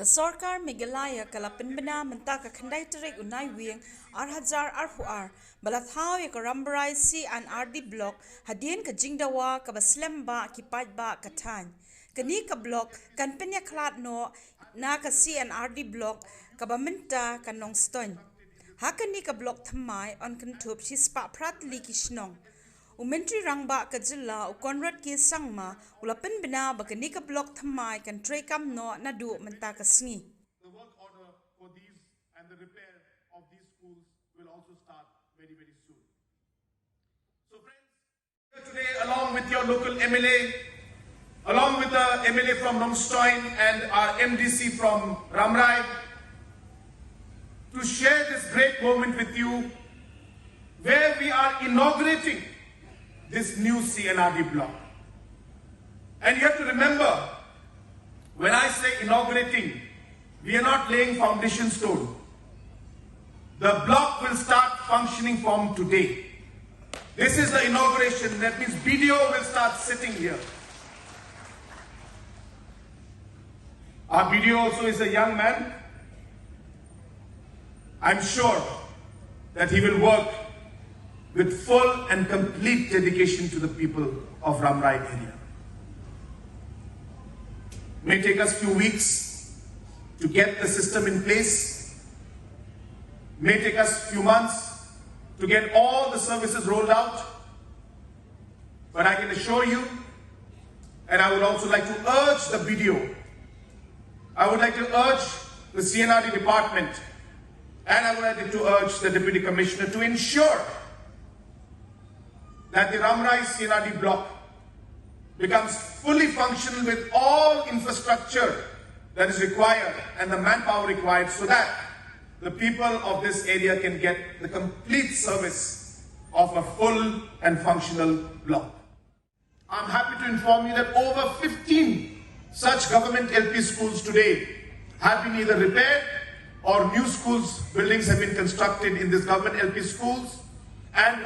Kasorkar Meghalaya Kalapinbana Mantaka Kandaitarek Unai Wing Arhajar Arhuar Balathaw Yaka Rambrai C and RD block Hadien Kajingdawa Kabaslemba Kipaitba Katan Kanika block Kanpenya Klat no Naka C and RD block Kabaminta Kanong Stone Hakanika block Thamai on Kantup Shispa Pratli Kishnong Umentri Rangba Kajilla Conrad Ki Sangma Ulapin Bina Bakanika block Thamai Iatreikam no Nadu Mantaka Sngi. The work order for these and the repair of these schools will also start very, very soon. So friends, today along with your local MLA, along with the MLA from Nomstoin and our MDC from Rambrai, to share this great moment with you where we are inaugurating this new CNRD block. And you have to remember, when I say inaugurating, we are not laying foundation stone. The block will start functioning from today. This is the inauguration. That means BDO will start sitting here. Our BDO also is a young man. I'm sure that he will work with full and complete dedication to the people of Rambrai area. It may take us a few weeks to get the system in place. It may take us a few months to get all the services rolled out. But I can assure you, and I would also like to urge the BDO, I would like to urge the CNRD department, and I would like to urge the Deputy Commissioner to ensure that the Rambrai CNRD block becomes fully functional with all infrastructure that is required and the manpower required so that the people of this area can get the complete service of a full and functional block. I'm happy to inform you that over 15 such government LP schools today have been either repaired or new schools, buildings have been constructed in this government LP schools, and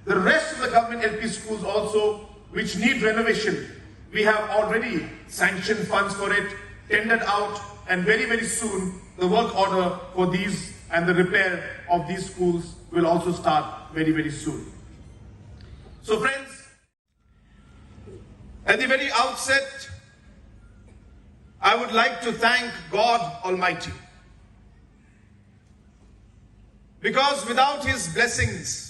the rest of the government LP schools also, which need renovation, we have already sanctioned funds for it, tendered out, and very, very soon the work order for these and the repair of these schools will also start very, very soon. So friends, at the very outset, I would like to thank God Almighty, because without His blessings,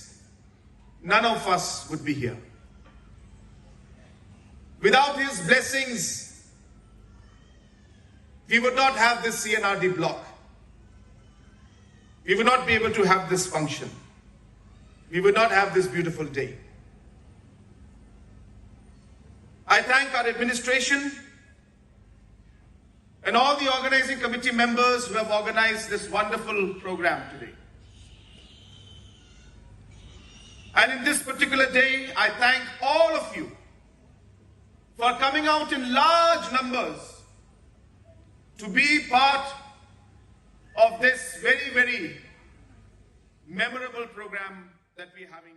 none of us would be here. Without His blessings, we would not have this CNRD block. We would not be able to have this function. We would not have this beautiful day. I thank our administration and all the organizing committee members who have organized this wonderful program today. And in this particular day, I thank all of you for coming out in large numbers to be part of this very, very memorable program that we're having